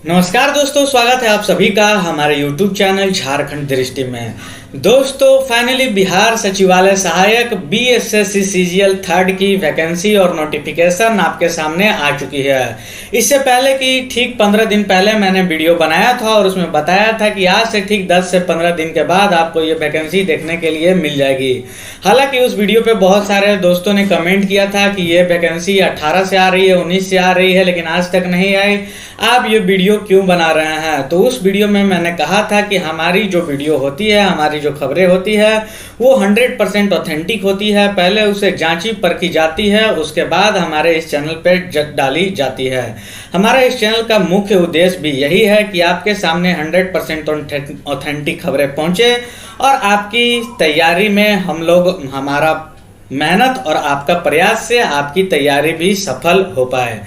नमस्कार दोस्तों, स्वागत है आप सभी का हमारे YouTube चैनल झारखंड दृष्टि में। दोस्तों फाइनली बिहार सचिवालय सहायक बीएसएससी सीजीएल थर्ड की वैकेंसी और नोटिफिकेशन आपके सामने आ चुकी है। इससे पहले कि ठीक 15 दिन पहले मैंने वीडियो बनाया था और उसमें बताया था कि आज से ठीक 10 से 15 दिन के बाद आपको ये वैकेंसी देखने के लिए मिल जाएगी। हालांकि उस वीडियो पे बहुत सारे दोस्तों ने कमेंट किया था कि ये वैकेंसी 18 से आ रही है, 19 से आ रही है, लेकिन आज तक नहीं आई। आप ये वीडियो क्यों बना रहे हैं? तो उस वीडियो में मैंने कहा था कि हमारी जो वीडियो होती है, हमारी जो खबरें होती है वो 100% ऑथेंटिक होती है। पहले उसे जांची परखी जाती है, उसके बाद हमारे इस चैनल पे डाली जाती है। हमारा इस चैनल का मुख्य उद्देश्य भी यही है कि आपके सामने 100% ऑथेंटिक खबरें पहुंचे और आपकी तैयारी में हम लोग हमारा मेहनत और आपका प्रयास से आपकी तैयारी भी सफल हो पाए।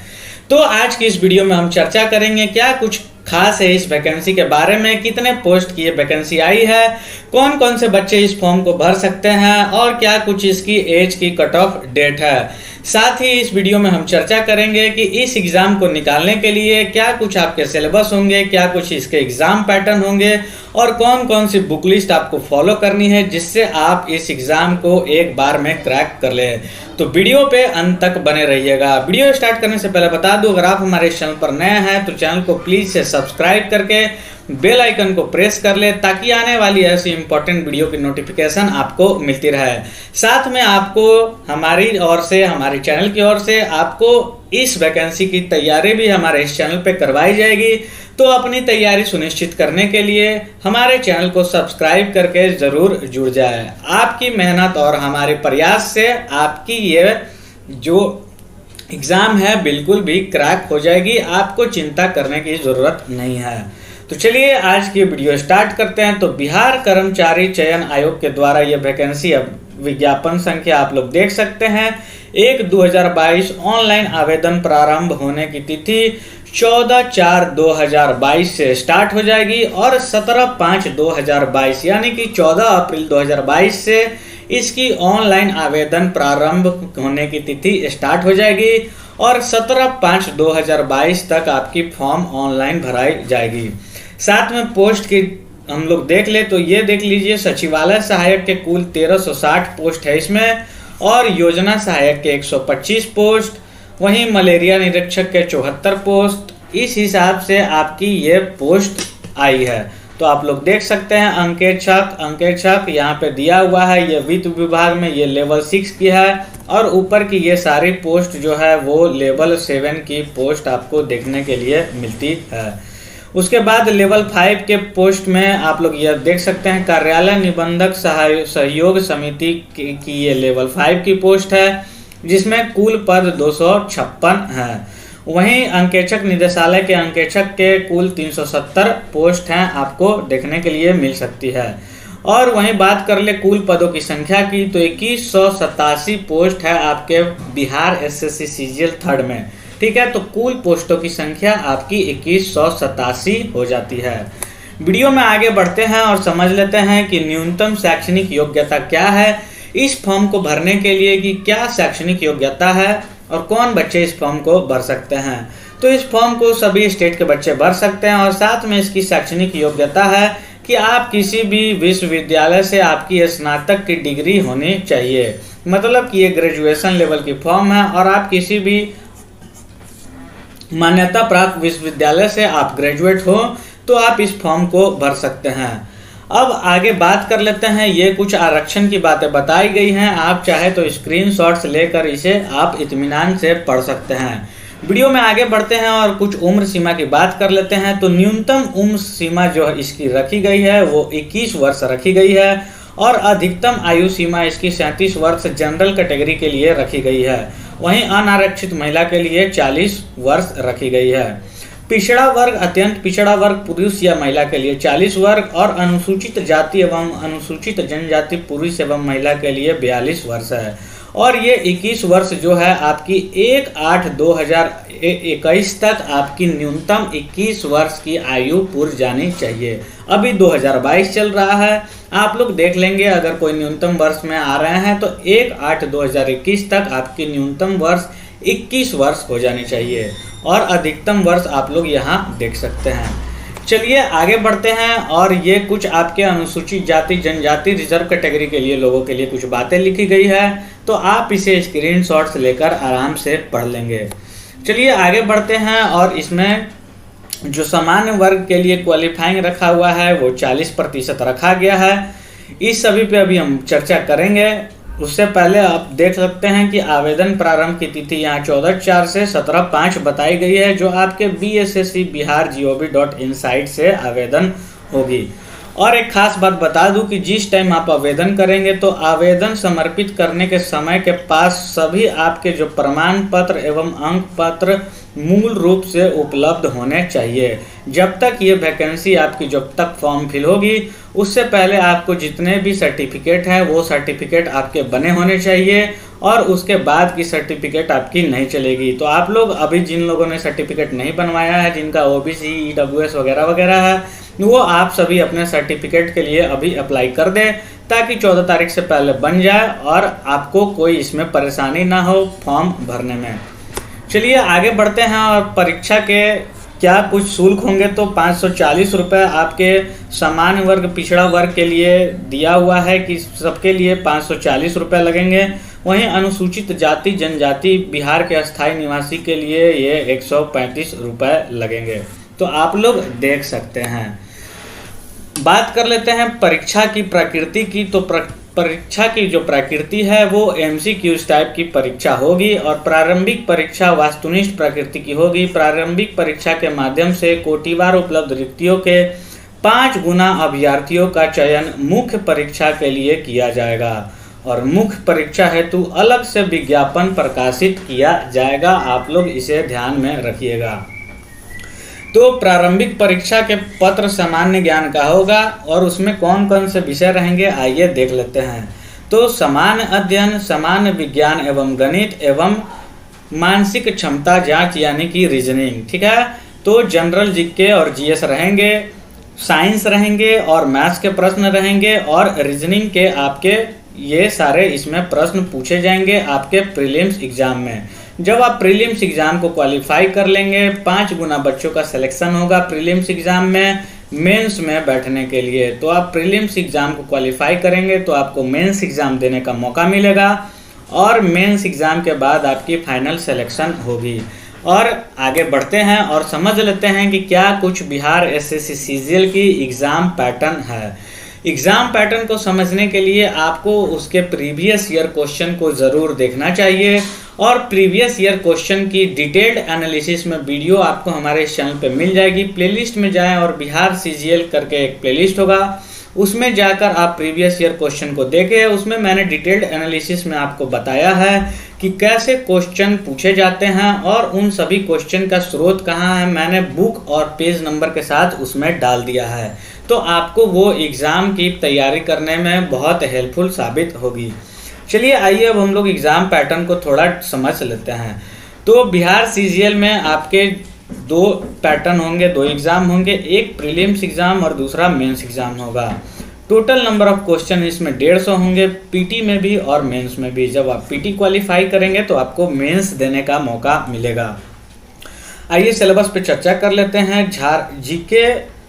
तो आज की इस वीडियो में हम चर्चा करेंगे क्या कुछ खास है इस वैकेंसी के बारे में, कितने पोस्ट की ये वैकेंसी आई है, कौन कौन से बच्चे इस फॉर्म को भर सकते हैं और क्या कुछ इसकी एज की कट ऑफ डेट है। साथ ही इस वीडियो में हम चर्चा करेंगे कि इस एग्जाम को निकालने के लिए क्या कुछ आपके सिलेबस होंगे, क्या कुछ इसके एग्जाम पैटर्न होंगे और कौन कौन सी बुक लिस्ट आपको फॉलो करनी है जिससे आप इस एग्जाम को एक बार में क्रैक कर ले। तो वीडियो पे अंत तक बने रहिएगा। वीडियो स्टार्ट करने से पहले बता दूं, अगर आप हमारे चैनल पर नए हैं तो चैनल को प्लीज से सब्सक्राइब करके बेल आइकन को प्रेस कर ले ताकि आने वाली ऐसी इंपॉर्टेंट वीडियो की नोटिफिकेशन आपको मिलती रहे। साथ में आपको हमारी ओर से, हमारे चैनल की ओर से आपको इस वैकेंसी की तैयारी भी हमारे इस चैनल पे करवाई जाएगी। तो अपनी तैयारी सुनिश्चित करने के लिए हमारे चैनल को सब्सक्राइब करके जरूर जुड़ जाए। आपकी मेहनत और हमारे प्रयास से आपकी ये जो एग्जाम है बिल्कुल भी क्रैक हो जाएगी, आपको चिंता करने की जरूरत नहीं है। तो चलिए आज की वीडियो स्टार्ट करते हैं। तो बिहार कर्मचारी चयन आयोग के द्वारा ये वैकेंसी, अब विज्ञापन संख्या आप लोग देख सकते हैं, 1/2022 ऑनलाइन आवेदन प्रारंभ होने की तिथि 14/4/2022 से स्टार्ट हो जाएगी और 17/5/2022 यानी कि 14 अप्रैल 2022 से इसकी ऑनलाइन आवेदन प्रारंभ होने की तिथि स्टार्ट हो जाएगी और 17/5/2022 तक आपकी फॉर्म ऑनलाइन भराई जाएगी। साथ में पोस्ट की हम लोग देख ले तो ये देख लीजिए, सचिवालय सहायक के कुल 1360 पोस्ट है इसमें और योजना सहायक के 125 पोस्ट, वहीं मलेरिया निरीक्षक के 74 पोस्ट। इस हिसाब से आपकी ये पोस्ट आई है। तो आप लोग देख सकते हैं अंकेक्षक यहाँ पे दिया हुआ है, ये वित्त विभाग में ये लेवल 6 की है और ऊपर की ये सारी पोस्ट जो है वो लेवल 7 की पोस्ट आपको देखने के लिए मिलती है। उसके बाद लेवल 5 के पोस्ट में आप लोग यह देख सकते हैं, कार्यालय निबंधक सहयोग समिति की ये लेवल 5 की पोस्ट है जिसमें कुल पद 256 है। वहीं अंकेक्षक निदेशालय के अंकेक्षक के कुल 370 पोस्ट हैं, आपको देखने के लिए मिल सकती है। और वहीं बात कर ले कुल पदों की संख्या की तो 2187 पोस्ट है आपके बिहार एसएससी सीजीएल थर्ड में। ठीक है, तो कुल पोस्टों की संख्या आपकी 2187 हो जाती है। वीडियो में आगे बढ़ते हैं और समझ लेते हैं कि न्यूनतम शैक्षणिक योग्यता क्या है, इस फॉर्म को भरने के लिए कि क्या शैक्षणिक योग्यता है और कौन बच्चे इस फॉर्म को भर सकते हैं। तो इस फॉर्म को सभी स्टेट के बच्चे भर सकते हैं और साथ में इसकी शैक्षणिक योग्यता है कि आप किसी भी विश्वविद्यालय से आपकी स्नातक की डिग्री होनी चाहिए, मतलब कि ये ग्रेजुएशन लेवल की फॉर्म है और आप किसी भी मान्यता प्राप्त विश्वविद्यालय से आप ग्रेजुएट हो तो आप इस फॉर्म को भर सकते हैं। अब आगे बात कर लेते हैं, ये कुछ आरक्षण की बातें बताई गई हैं, आप चाहे तो स्क्रीनशॉट्स लेकर इसे आप इत्मीनान से पढ़ सकते हैं। वीडियो में आगे बढ़ते हैं और कुछ उम्र सीमा की बात कर लेते हैं। तो न्यूनतम उम्र सीमा जो इसकी रखी गई है वो 21 वर्ष रखी गई है और अधिकतम आयु सीमा इसकी 37 वर्ष जनरल कैटेगरी के लिए रखी गई है। वहीं अनारक्षित महिला के लिए 40 वर्ष रखी गई है। पिछड़ा वर्ग, अत्यंत पिछड़ा वर्ग पुरुष या महिला के लिए 40 वर्ग और अनुसूचित जाति एवं अनुसूचित जनजाति पुरुष एवं महिला के लिए 42 वर्ष है। और ये 21 वर्ष जो है आपकी 1/8/2021 तक आपकी न्यूनतम 21 वर्ष की आयु पूरी जानी चाहिए। अभी 2022 चल रहा है, आप लोग देख लेंगे अगर कोई न्यूनतम वर्ष में आ रहे हैं तो 1/8/2021 तक आपकी न्यूनतम वर्ष 21 वर्ष हो जानी चाहिए। और अधिकतम वर्ष आप लोग यहाँ देख सकते हैं। चलिए आगे बढ़ते हैं, और ये कुछ आपके अनुसूचित जाति जनजाति रिजर्व कैटेगरी के लिए लोगों के लिए कुछ बातें लिखी गई है, तो आप इसे स्क्रीनशॉट्स लेकर आराम से पढ़ लेंगे। चलिए आगे बढ़ते हैं, और इसमें जो सामान्य वर्ग के लिए क्वालिफाइंग रखा हुआ है वो 40% रखा गया है। इस सभी पे अभी हम चर्चा करेंगे। उससे पहले आप देख सकते हैं कि आवेदन प्रारंभ की तिथि यहाँ 14/4 से 17/5 बताई गई है, जो आपके BSSC bihar.gov.in साइट से आवेदन होगी। और एक खास बात बता दूं कि जिस टाइम आप आवेदन करेंगे तो आवेदन समर्पित करने के समय के पास सभी आपके जो प्रमाण पत्र एवं अंक पत्र मूल रूप से उपलब्ध होने चाहिए। जब तक ये वैकेंसी आपकी जब तक फॉर्म फिल होगी उससे पहले आपको जितने भी सर्टिफिकेट हैं वो सर्टिफिकेट आपके बने होने चाहिए, और उसके बाद की सर्टिफिकेट आपकी नहीं चलेगी। तो आप लोग अभी जिन लोगों ने सर्टिफिकेट नहीं बनवाया है, जिनका OBC EWS वगैरह वगैरह है, वो आप सभी अपने सर्टिफिकेट के लिए अभी अप्लाई कर दें, ताकि 14 तारीख से पहले बन जाए और आपको कोई इसमें परेशानी ना हो फॉर्म भरने में। चलिए आगे बढ़ते हैं, और परीक्षा के क्या कुछ शुल्क होंगे। तो 540 रुपये आपके सामान्य वर्ग पिछड़ा वर्ग के लिए दिया हुआ है कि सबके लिए 540 रुपये लगेंगे। वहीं अनुसूचित जाति जनजाति बिहार के अस्थायी निवासी के लिए ये 135 रुपये लगेंगे। तो आप लोग देख सकते हैं। बात कर लेते हैं परीक्षा की प्रकृति की। तो परीक्षा की जो प्रकृति है वो MCQ टाइप की परीक्षा होगी, और प्रारंभिक परीक्षा वस्तुनिष्ठ प्रकृति की होगी। प्रारंभिक परीक्षा के माध्यम से कोटिवार उपलब्ध रिक्तियों के 5 गुना अभ्यर्थियों का चयन मुख्य परीक्षा के लिए किया जाएगा, और मुख्य परीक्षा हेतु अलग से विज्ञापन प्रकाशित किया जाएगा। आप लोग इसे ध्यान में रखिएगा। तो प्रारंभिक परीक्षा के पत्र सामान्य ज्ञान का होगा, और उसमें कौन कौन से विषय रहेंगे आइए देख लेते हैं। तो सामान्य अध्ययन, सामान्य विज्ञान एवं गणित एवं मानसिक क्षमता जांच यानी कि रीजनिंग, ठीक है। तो जनरल जीके और GS रहेंगे, साइंस रहेंगे और मैथ्स के प्रश्न रहेंगे, और रीजनिंग के आपके ये सारे इसमें प्रश्न पूछे जाएंगे आपके प्रीलिम्स एग्जाम में। जब आप प्रीलिम्स एग्जाम को क्वालिफाई कर लेंगे, 5 गुना बच्चों का सिलेक्शन होगा प्रीलिम्स एग्जाम में मेंस में बैठने के लिए। तो आप प्रीलिम्स एग्जाम को क्वालिफाई करेंगे तो आपको मेंस एग्जाम देने का मौका मिलेगा, और मेंस एग्जाम के बाद आपकी फाइनल सिलेक्शन होगी। और आगे बढ़ते हैं और समझ लेते हैं कि क्या कुछ बिहार SSC CGL की एग्जाम पैटर्न है। एग्जाम पैटर्न को समझने के लिए आपको उसके प्रीवियस ईयर क्वेश्चन को ज़रूर देखना चाहिए, और प्रीवियस ईयर क्वेश्चन की डिटेल्ड एनालिसिस में वीडियो आपको हमारे इस चैनल पे मिल जाएगी। प्लेलिस्ट में जाएं और बिहार CGL करके एक प्लेलिस्ट होगा, उसमें जाकर आप प्रीवियस ईयर क्वेश्चन को देखें। उसमें मैंने डिटेल्ड एनालिसिस में आपको बताया है कि कैसे क्वेश्चन पूछे जाते हैं, और उन सभी क्वेश्चन का स्रोत कहाँ है मैंने बुक और पेज नंबर के साथ उसमें डाल दिया है। तो आपको वो एग्ज़ाम की तैयारी करने में बहुत हेल्पफुल साबित होगी। चलिए आइए अब हम लोग एग्ज़ाम पैटर्न को थोड़ा समझ लेते हैं। तो बिहार CGL में आपके 2 पैटर्न होंगे, 2 एग्ज़ाम होंगे, एक प्रीलिम्स एग्ज़ाम और दूसरा मेंस एग्ज़ाम होगा। टोटल नंबर ऑफ क्वेश्चन इसमें 150 होंगे, PT में भी और मेंस में भी। जब आप PT क्वालिफाई करेंगे तो आपको मेंस देने का मौका मिलेगा। आइए सिलेबस पे चर्चा कर लेते हैं। GK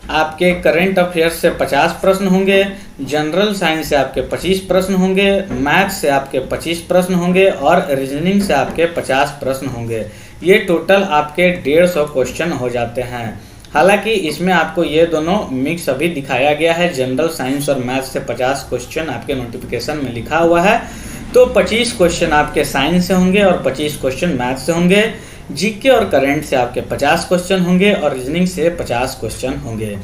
आपके करंट अफेयर्स से 50 प्रश्न होंगे, जनरल साइंस से आपके 25 प्रश्न होंगे, मैथ से आपके 25 प्रश्न होंगे, और रीजनिंग से आपके 50 प्रश्न होंगे। ये टोटल आपके 150 क्वेश्चन हो जाते हैं। हालांकि इसमें आपको ये दोनों मिक्स अभी दिखाया गया है, जनरल साइंस और मैथ से 50 क्वेश्चन आपके नोटिफिकेशन में लिखा हुआ है। तो 25 क्वेश्चन आपके साइंस से होंगे और 25 क्वेश्चन मैथ से होंगे। GK और करंट से आपके 50 क्वेश्चन होंगे, और रीजनिंग से 50 क्वेश्चन होंगे।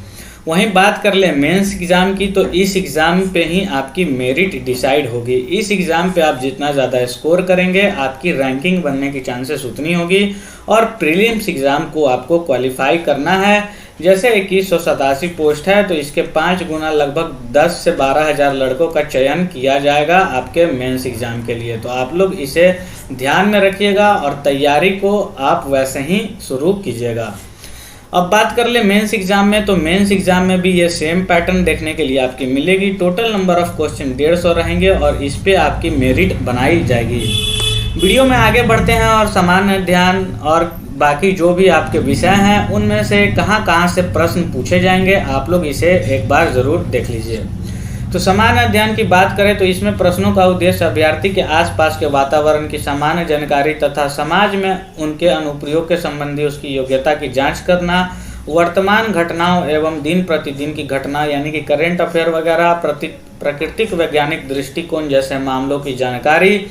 वहीं बात कर ले मेंस एग्जाम की, तो इस एग्ज़ाम पे ही आपकी मेरिट डिसाइड होगी। इस एग्ज़ाम पे आप जितना ज़्यादा स्कोर करेंगे आपकी रैंकिंग बनने की चांसेस उतनी होगी, और प्रीलिम्स एग्ज़ाम को आपको क्वालिफाई करना है। जैसे 2187 पोस्ट है तो इसके 5 गुना लगभग 10 से 12 हज़ार लड़कों का चयन किया जाएगा आपके मेंस एग्ज़ाम के लिए। तो आप लोग इसे ध्यान में रखिएगा और तैयारी को आप वैसे ही शुरू कीजिएगा। अब बात कर ले मेंस एग्जाम में, तो मेंस एग्जाम में भी ये सेम पैटर्न देखने के लिए आपकी मिलेगी। टोटल नंबर ऑफ क्वेश्चन 150 रहेंगे, और इस पे आपकी मेरिट बनाई जाएगी। वीडियो में आगे बढ़ते हैं और सामान्य अध्ययन और बाकी जो भी आपके विषय हैं उनमें से कहाँ कहाँ से प्रश्न पूछे जाएंगे, आप लोग इसे एक बार ज़रूर देख लीजिए। तो सामान्य अध्ययन की बात करें तो इसमें प्रश्नों का उद्देश्य अभ्यर्थी के आसपास के वातावरण की सामान्य जानकारी तथा समाज में उनके अनुप्रयोग के संबंधी उसकी योग्यता की जांच करना, वर्तमान घटनाओं एवं दिन प्रतिदिन की घटना यानी कि करेंट अफेयर वगैरह, प्राकृतिक वैज्ञानिक दृष्टिकोण जैसे मामलों की जानकारी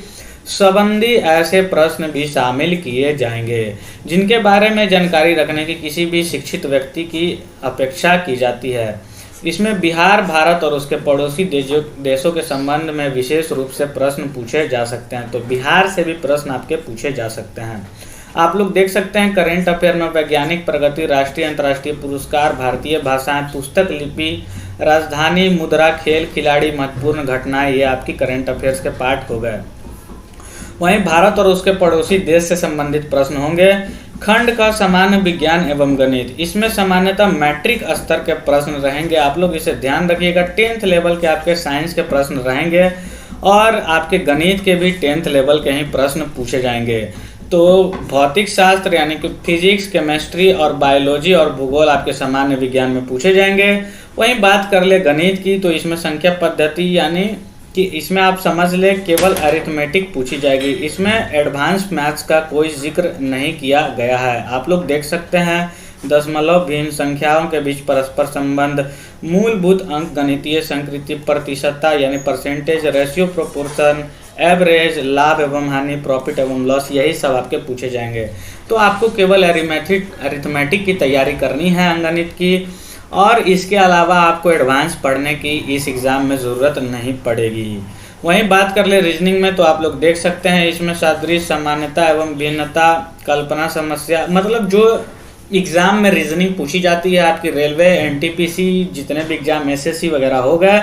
संबंधी ऐसे प्रश्न भी शामिल किए जाएंगे जिनके बारे में जानकारी रखने की किसी भी शिक्षित व्यक्ति की अपेक्षा की जाती है। इसमें बिहार, भारत और उसके पड़ोसी देशों के संबंध में विशेष रूप से प्रश्न पूछे जा सकते हैं। तो बिहार से भी प्रश्न आपके पूछे जा सकते हैं। आप लोग देख सकते हैं करेंट अफेयर में वैज्ञानिक प्रगति, राष्ट्रीय अंतर्राष्ट्रीय पुरस्कार, भारतीय भाषाएं, पुस्तक, लिपि, राजधानी, मुद्रा, खेल, खिलाड़ी, महत्वपूर्ण घटनाएं, ये आपकी करेंट अफेयर्स के पार्ट हो गए। वहीं भारत और उसके पड़ोसी देश से संबंधित प्रश्न होंगे। खंड का सामान्य विज्ञान एवं गणित, इसमें सामान्यतः मैट्रिक स्तर के प्रश्न रहेंगे, आप लोग इसे ध्यान रखिएगा। 10th लेवल के आपके साइंस के प्रश्न रहेंगे और आपके गणित के भी 10th लेवल के ही प्रश्न पूछे जाएंगे। तो भौतिक शास्त्र यानी कि फिजिक्स, केमिस्ट्री और बायोलॉजी और भूगोल आपके सामान्य विज्ञान में पूछे जाएंगे। वहीं बात कर ले गणित की तो इसमें संख्या पद्धति यानी कि इसमें आप समझ ले केवल अरिथमेटिक पूछी जाएगी, इसमें एडवांस मैथ्स का कोई जिक्र नहीं किया गया है। आप लोग देख सकते हैं दशमलव, भिन्न संख्याओं के बीच परस्पर संबंध, मूलभूत अंक गणितीय संकृति, प्रतिशतता यानी परसेंटेज, रेशियो, प्रोपोर्शन, एवरेज, लाभ एवं हानि, प्रॉफिट एवं लॉस, यही सब आपके पूछे जाएंगे। तो आपको केवल अरिथमेटिक की तैयारी करनी है अंकगणित की, और इसके अलावा आपको एडवांस पढ़ने की इस एग्ज़ाम में ज़रूरत नहीं पड़ेगी। वहीं बात कर ले रीजनिंग में तो आप लोग देख सकते हैं इसमें सादृश्य, सामान्यता एवं भिन्नता, कल्पना, समस्या, मतलब जो एग्ज़ाम में रीजनिंग पूछी जाती है आपकी रेलवे, एनटीपीसी, जितने भी एग्ज़ाम एसएससी वगैरह हो गए,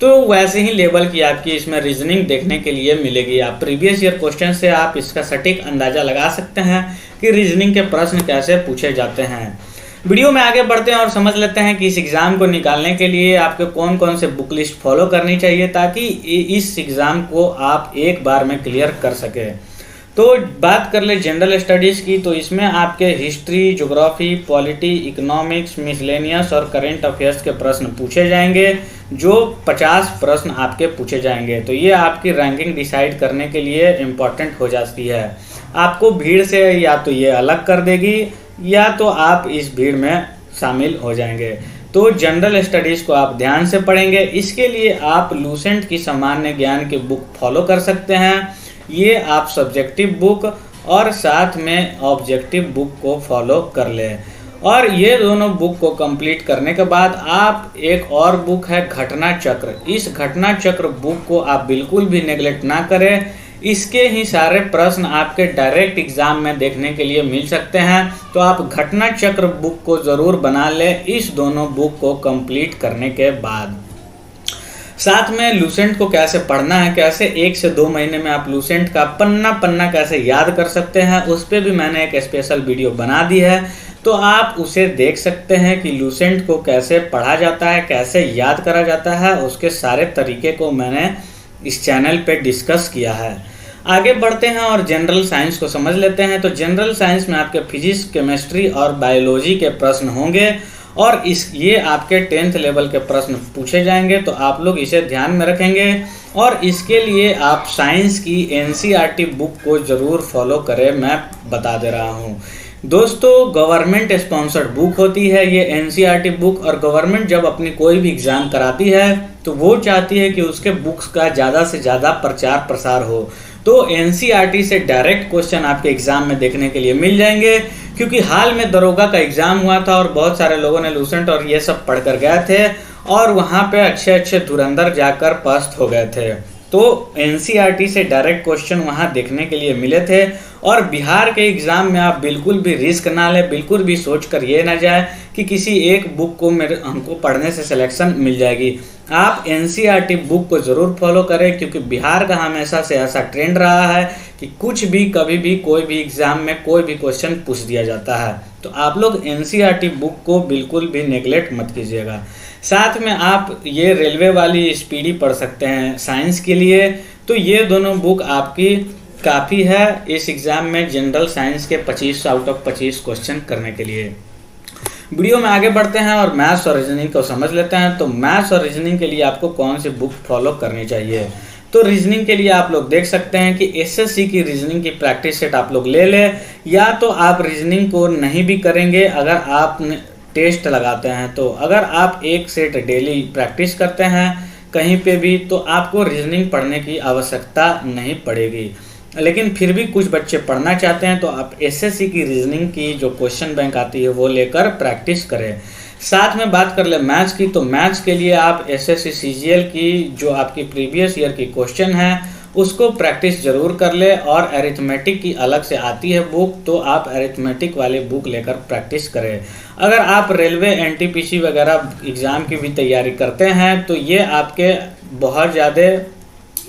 तो वैसे ही लेवल की आपकी इसमें रीजनिंग देखने के लिए मिलेगी। आप प्रीवियस ईयर क्वेश्चन से आप इसका सटीक अंदाज़ा लगा सकते हैं कि रीजनिंग के प्रश्न कैसे पूछे जाते हैं। वीडियो में आगे बढ़ते हैं और समझ लेते हैं कि इस एग्ज़ाम को निकालने के लिए आपको कौन कौन से बुक लिस्ट फॉलो करनी चाहिए ताकि इस एग्ज़ाम को आप एक बार में क्लियर कर सके। तो बात कर ले जनरल स्टडीज़ की तो इसमें आपके history, geography, polity, economics, miscellaneous और करेंट अफेयर्स के प्रश्न पूछे जाएंगे, जो 50 प्रश्न आपके पूछे जाएंगे। तो ये आपकी रैंकिंग डिसाइड करने के लिए इम्पॉर्टेंट हो जाती है। आपको भीड़ से या तो ये अलग कर देगी या तो आप इस भीड़ में शामिल हो जाएंगे। तो जनरल स्टडीज़ को आप ध्यान से पढ़ेंगे, इसके लिए आप लूसेंट की सामान्य ज्ञान की बुक फॉलो कर सकते हैं। ये आप सब्जेक्टिव बुक और साथ में ऑब्जेक्टिव बुक को फॉलो कर लें, और ये दोनों बुक को कंप्लीट करने के बाद आप एक और बुक है घटना चक्र, इस घटना चक्र बुक को आप बिल्कुल भी नेगलेक्ट ना करें। इसके ही सारे प्रश्न आपके डायरेक्ट एग्जाम में देखने के लिए मिल सकते हैं, तो आप घटना चक्र बुक को ज़रूर बना लें इस दोनों बुक को कंप्लीट करने के बाद। साथ में लूसेंट को कैसे पढ़ना है, कैसे 1 से 2 महीने में आप लूसेंट का पन्ना पन्ना कैसे याद कर सकते हैं, उस पर भी मैंने एक स्पेशल वीडियो बना दी है, तो आप उसे देख सकते हैं कि लूसेंट को कैसे पढ़ा जाता है, कैसे याद करा जाता है, उसके सारे तरीके को मैंने इस चैनल पे डिस्कस किया है। आगे बढ़ते हैं और जनरल साइंस को समझ लेते हैं। तो जनरल साइंस में आपके फिजिक्स, केमिस्ट्री और बायोलॉजी के प्रश्न होंगे, और ये आपके 10th लेवल के प्रश्न पूछे जाएंगे, तो आप लोग इसे ध्यान में रखेंगे। और इसके लिए आप साइंस की एनसीईआरटी बुक को ज़रूर फॉलो करें, मैं बता दे रहा हूँ दोस्तों। गवर्नमेंट स्पॉन्सर्ड बुक होती है ये एनसीईआरटी बुक, और गवर्नमेंट जब अपनी कोई भी एग्ज़ाम कराती है तो वो चाहती है कि उसके बुक्स का ज़्यादा से ज़्यादा प्रचार प्रसार हो। तो एनसीईआरटी से डायरेक्ट क्वेश्चन आपके एग्जाम में देखने के लिए मिल जाएंगे, क्योंकि हाल में दरोगा का एग्जाम हुआ था और बहुत सारे लोगों ने लूसेंट और ये सब पढ़ कर गए थे, और वहाँ पे अच्छे अच्छे धुरंधर जाकर पस्त हो गए थे। तो एनसीईआरटी से डायरेक्ट क्वेश्चन वहाँ देखने के लिए मिले थे, और बिहार के एग्ज़ाम में आप बिल्कुल भी रिस्क ना लें, बिल्कुल भी सोच कर ये ना जाए कि किसी एक बुक को हमको पढ़ने से सिलेक्शन मिल जाएगी। आप एनसीईआरटी बुक को ज़रूर फॉलो करें, क्योंकि बिहार का हमेशा से ऐसा ट्रेंड रहा है कि कुछ भी कभी भी कोई भी एग्ज़ाम में कोई भी क्वेश्चन पूछ दिया जाता है। तो आप लोग एनसीईआरटी बुक को बिल्कुल भी नेगलेक्ट मत कीजिएगा। साथ में आप ये रेलवे वाली स्पीडी पढ़ सकते हैं साइंस के लिए, तो ये दोनों बुक आपकी काफ़ी है इस एग्ज़ाम में जनरल साइंस के 25 आउट ऑफ 25 क्वेश्चन करने के लिए। वीडियो में आगे बढ़ते हैं और मैथ्स और रीजनिंग को समझ लेते हैं। तो मैथ्स और रीजनिंग के लिए आपको कौन सी बुक फॉलो करनी चाहिए? तो रीजनिंग के लिए आप लोग देख सकते हैं कि एसएससी की रीजनिंग की प्रैक्टिस सेट आप लोग ले लें, या तो आप रीजनिंग को नहीं भी करेंगे अगर आप टेस्ट लगाते हैं। तो अगर आप एक सेट डेली प्रैक्टिस करते हैं कहीं पे भी, तो आपको रीजनिंग पढ़ने की आवश्यकता नहीं पड़ेगी। लेकिन फिर भी कुछ बच्चे पढ़ना चाहते हैं तो आप एसएससी की रीजनिंग की जो क्वेश्चन बैंक आती है वो लेकर प्रैक्टिस करें। साथ में बात कर ले मैथ्स की, तो मैथ्स के लिए आप एसएससी सीजीएल की जो आपकी प्रीवियस ईयर की क्वेश्चन है उसको प्रैक्टिस जरूर कर ले। और अरिथमेटिक की अलग से आती है बुक, तो आप अरिथमेटिक वाली बुक लेकर प्रैक्टिस करें। अगर आप रेलवे एनटीपीसी वगैरह एग्ज़ाम की भी तैयारी करते हैं तो ये आपके बहुत ज़्यादा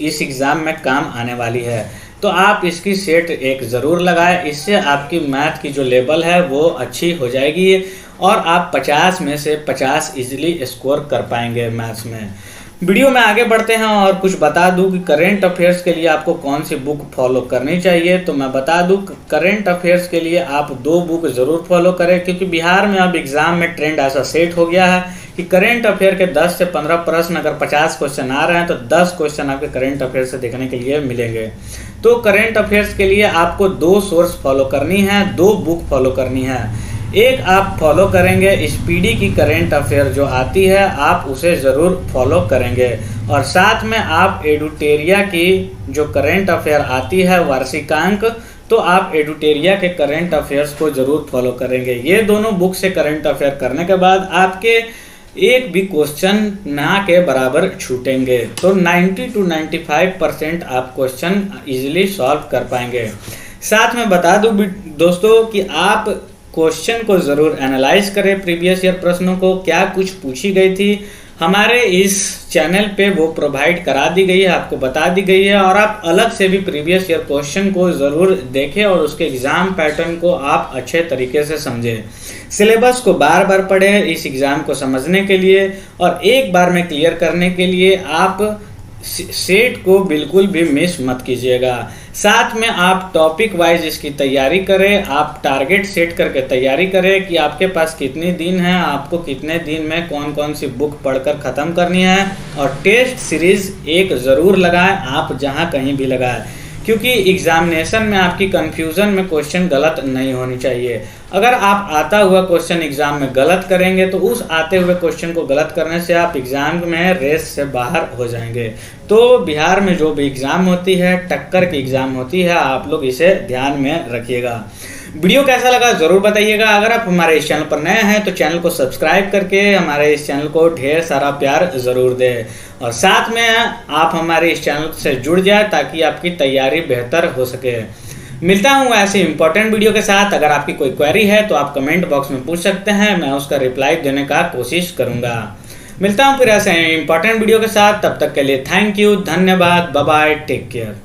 इस एग्ज़ाम में काम आने वाली है, तो आप इसकी सेट एक ज़रूर लगाएं। इससे आपकी मैथ की जो लेवल है वो अच्छी हो जाएगी और आप 50 में से 50 इजीली स्कोर कर पाएंगे मैथ्स में। वीडियो में आगे बढ़ते हैं और कुछ बता दूं कि करेंट अफेयर्स के लिए आपको कौन सी बुक फॉलो करनी चाहिए। तो मैं बता दूं करेंट अफेयर्स के लिए आप 2 बुक ज़रूर फॉलो करें, क्योंकि बिहार में अब एग्ज़ाम में ट्रेंड ऐसा सेट हो गया है कि करेंट अफेयर के 10 से 15 प्रश्न, अगर 50 क्वेश्चन आ रहे हैं तो 10 क्वेश्चन आपके करेंट अफेयर से देखने के लिए मिलेंगे। तो करेंट अफेयर्स के लिए आपको 2 सोर्स फॉलो करनी है, 2 बुक फॉलो करनी है। एक आप फॉलो करेंगे स्पीडी की करेंट अफेयर जो आती है, आप उसे ज़रूर फॉलो करेंगे। और साथ में आप एडुटेरिया की जो करेंट अफेयर आती है वार्षिकांक, तो आप एडुटेरिया के करेंट अफेयर्स को ज़रूर फॉलो करेंगे। ये दोनों बुक से करेंट अफेयर करने के बाद आपके एक भी क्वेश्चन ना के बराबर छूटेंगे। तो 90 to 95% आप क्वेश्चन इजीली सॉल्व कर पाएंगे। साथ में बता दूं दोस्तों कि आप क्वेश्चन को ज़रूर एनालाइज करें, प्रीवियस ईयर प्रश्नों को क्या कुछ पूछी गई थी हमारे इस चैनल पे वो प्रोवाइड करा दी गई है, आपको बता दी गई है। और आप अलग से भी प्रीवियस ईयर क्वेश्चन को ज़रूर देखें और उसके एग्ज़ाम पैटर्न को आप अच्छे तरीके से समझें। सिलेबस को बार बार पढ़ें इस एग्ज़ाम को समझने के लिए, और एक बार में क्लियर करने के लिए आप सेट को बिल्कुल भी मिस मत कीजिएगा। साथ में आप टॉपिक वाइज इसकी तैयारी करें, आप टारगेट सेट करके तैयारी करें कि आपके पास कितने दिन हैं, आपको कितने दिन में कौन कौन सी बुक पढ़कर ख़त्म करनी है। और टेस्ट सीरीज़ एक ज़रूर लगाएं, आप जहां कहीं भी लगाएं, क्योंकि एग्जामिनेशन में आपकी कंफ्यूजन में क्वेश्चन गलत नहीं होनी चाहिए। अगर आप आता हुआ क्वेश्चन एग्जाम में गलत करेंगे तो उस आते हुए क्वेश्चन को गलत करने से आप एग्जाम में रेस से बाहर हो जाएंगे। तो बिहार में जो भी एग्जाम होती है, टक्कर की एग्जाम होती है, आप लोग इसे ध्यान में रखिएगा। वीडियो कैसा लगा ज़रूर बताइएगा। अगर आप हमारे इस चैनल पर नए हैं तो चैनल को सब्सक्राइब करके हमारे इस चैनल को ढेर सारा प्यार ज़रूर दें, और साथ में आप हमारे इस चैनल से जुड़ जाए ताकि आपकी तैयारी बेहतर हो सके। मिलता हूँ ऐसे इंपॉर्टेंट वीडियो के साथ। अगर आपकी कोई क्वेरी है तो आप कमेंट बॉक्स में पूछ सकते हैं, मैं उसका रिप्लाई देने का कोशिश करूँगा। मिलता हूँ फिर ऐसे इंपॉर्टेंट वीडियो के साथ, तब तक के लिए थैंक यू, धन्यवाद, बाय बाय, टेक केयर।